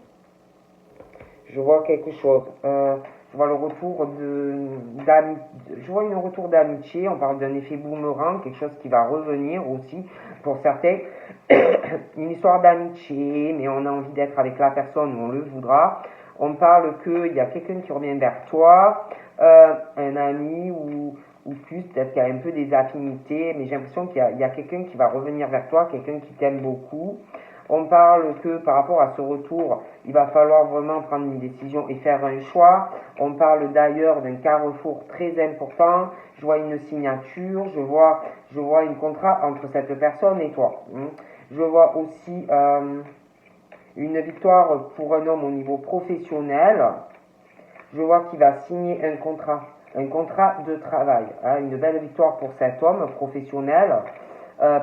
je vois quelque chose. Je vois le retour je vois un retour d'amitié, on parle d'un effet boomerang, quelque chose qui va revenir aussi pour certains, une histoire d'amitié, mais on a envie d'être avec la personne où on le voudra. On parle qu'il y a quelqu'un qui revient vers toi, un ami ou plus, peut-être qu'il y a un peu des affinités, mais j'ai l'impression qu'il y a quelqu'un qui va revenir vers toi, quelqu'un qui t'aime beaucoup. On parle que par rapport à ce retour, il va falloir vraiment prendre une décision et faire un choix. On parle d'ailleurs d'un carrefour très important. Je vois une signature, je vois un contrat entre cette personne et toi. Je vois aussi une victoire pour un homme au niveau professionnel. Je vois qu'il va signer un contrat de travail. Hein, une belle victoire pour cet homme professionnel.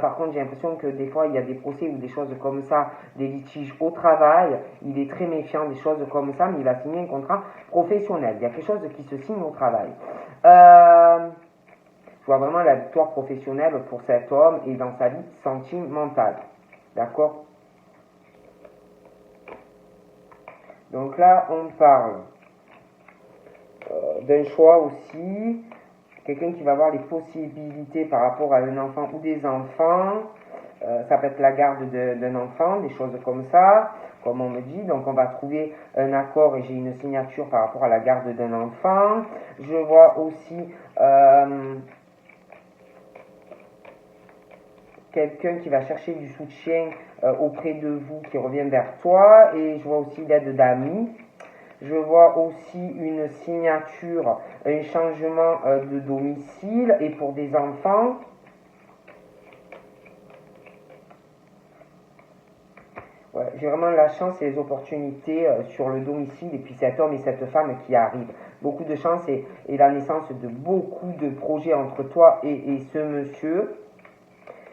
Par contre, j'ai l'impression que des fois, il y a des procès ou des choses comme ça, des litiges au travail. Il est très méfiant des choses comme ça, mais il va signer un contrat professionnel. Il y a quelque chose qui se signe au travail. Je vois vraiment la victoire professionnelle pour cet homme et dans sa vie sentimentale. D'accord? Donc là, on parle d'un choix aussi. Quelqu'un qui va avoir les possibilités par rapport à un enfant ou des enfants. Ça peut être la garde d'un enfant, des choses comme ça, comme on me dit. Donc on va trouver un accord et j'ai une signature par rapport à la garde d'un enfant. Je vois aussi quelqu'un qui va chercher du soutien auprès de vous, qui revient vers toi. Et je vois aussi l'aide d'amis. Je vois aussi une signature, un changement de domicile et pour des enfants. Ouais, j'ai vraiment la chance et les opportunités sur le domicile et puis cet homme et cette femme qui arrivent. Beaucoup de chance et la naissance de beaucoup de projets entre toi et ce monsieur.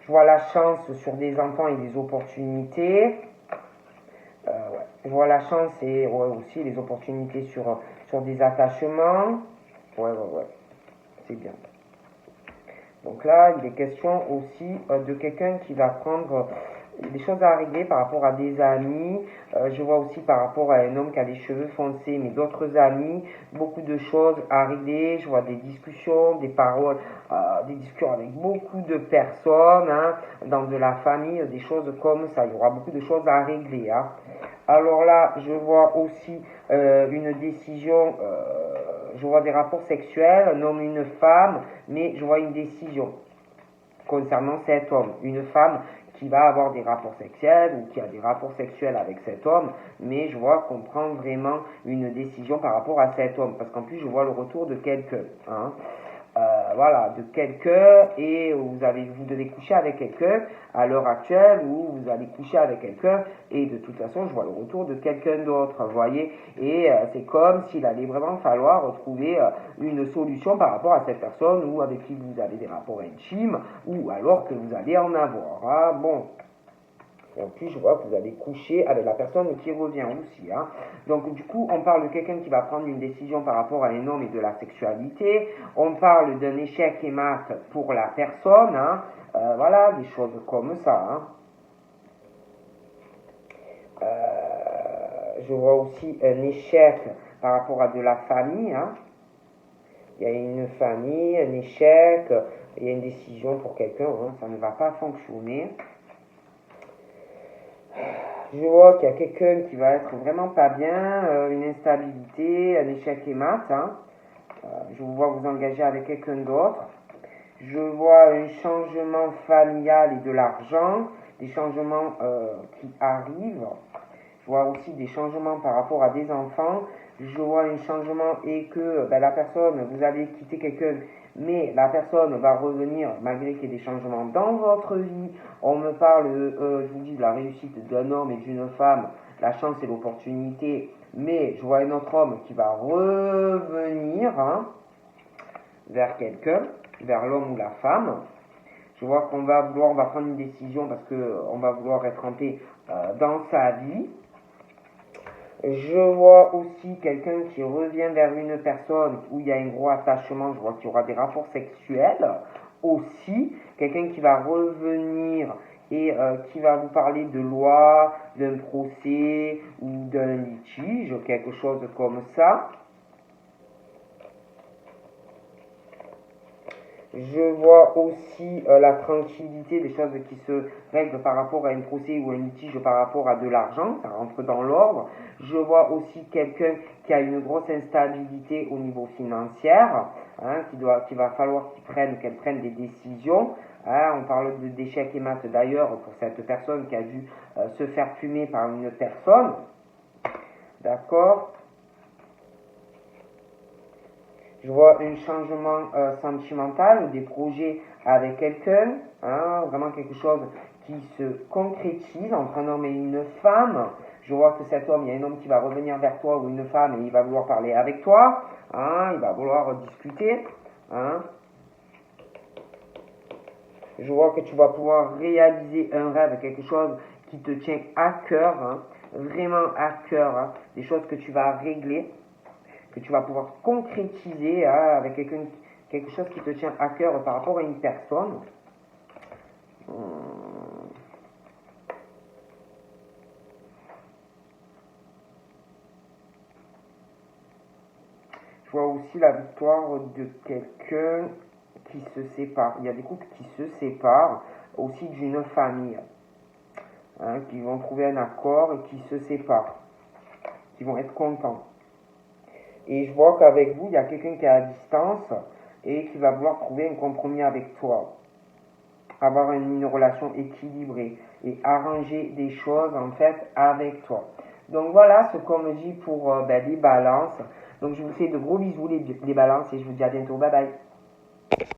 Je vois la chance sur des enfants et des opportunités. Ouais. Je vois la chance et aussi les opportunités sur des attachements. Ouais. C'est bien. Donc là, il est question aussi de quelqu'un qui va prendre des choses à régler par rapport à des amis. Je vois aussi par rapport à un homme qui a les cheveux foncés, mais d'autres amis, beaucoup de choses à régler. Je vois des discussions, des paroles, des discussions avec beaucoup de personnes, hein, dans de la famille, des choses comme ça. Il y aura beaucoup de choses à régler. Hein. Alors là, je vois aussi une décision, je vois des rapports sexuels, un homme, une femme, mais je vois une décision concernant cet homme. Une femme qui va avoir des rapports sexuels ou qui a des rapports sexuels avec cet homme, mais je vois qu'on prend vraiment une décision par rapport à cet homme, parce qu'en plus je vois le retour de quelqu'un, hein. Voilà, de quelqu'un, et vous devez coucher avec quelqu'un à l'heure actuelle, ou vous allez coucher avec quelqu'un, et de toute façon je vois le retour de quelqu'un d'autre, vous voyez, et c'est comme s'il allait vraiment falloir trouver une solution par rapport à cette personne, ou avec qui vous avez des rapports intimes, ou alors que vous allez en avoir, hein. Bon, et en plus, je vois que vous allez coucher avec la personne qui revient aussi. Hein. Donc, du coup, on parle de quelqu'un qui va prendre une décision par rapport à un homme et de la sexualité. On parle d'un échec et mat pour la personne. Hein. Voilà, des choses comme ça. Hein. Je vois aussi un échec par rapport à de la famille. Hein. Il y a une famille, un échec, il y a une décision pour quelqu'un. Hein. Ça ne va pas fonctionner. Je vois qu'il y a quelqu'un qui va être vraiment pas bien, une instabilité, un échec et mat. Hein. Je vous vois vous engager avec quelqu'un d'autre. Je vois un changement familial et de l'argent, des changements qui arrivent. Je vois aussi des changements par rapport à des enfants. Je vois un changement et que la personne, vous allez quitter quelqu'un, mais la personne va revenir malgré qu'il y ait des changements dans votre vie. On me parle, je vous dis, de la réussite d'un homme et d'une femme, la chance et l'opportunité, mais je vois un autre homme qui va revenir, hein, vers quelqu'un, vers l'homme ou la femme. Je vois qu'on va prendre une décision parce qu'on va vouloir être en paix dans sa vie. Je vois aussi quelqu'un qui revient vers une personne où il y a un gros attachement. Je vois qu'il y aura des rapports sexuels aussi. Quelqu'un qui va revenir et qui va vous parler de loi, d'un procès ou d'un litige, quelque chose comme ça. Je vois aussi la tranquillité, des choses qui se règlent par rapport à un procès ou un litige par rapport à de l'argent, ça rentre dans l'ordre. Je vois aussi quelqu'un qui a une grosse instabilité au niveau financier, hein, qu'il va falloir qu'elle prenne des décisions. Hein, on parle d'échec et mat d'ailleurs pour cette personne qui a dû se faire fumer par une personne. D'accord? Je vois un changement sentimental ou des projets avec quelqu'un, hein, vraiment quelque chose qui se concrétise entre un homme et une femme. Je vois que cet homme, il y a un homme qui va revenir vers toi ou une femme et il va vouloir parler avec toi, hein, il va vouloir discuter. Hein. Je vois que tu vas pouvoir réaliser un rêve, quelque chose qui te tient à cœur, hein, vraiment à cœur, hein, des choses que tu vas régler, que tu vas pouvoir concrétiser, hein, avec quelque chose qui te tient à cœur par rapport à une personne. Je vois aussi la victoire de quelqu'un qui se sépare. Il y a des couples qui se séparent, aussi d'une famille, hein, qui vont trouver un accord et qui se séparent, qui vont être contents. Et je vois qu'avec vous, il y a quelqu'un qui est à distance et qui va vouloir trouver un compromis avec toi. Avoir une relation équilibrée et arranger des choses en fait avec toi. Donc voilà ce qu'on me dit pour les balances. Donc je vous fais de gros bisous les balances et je vous dis à bientôt. Bye bye.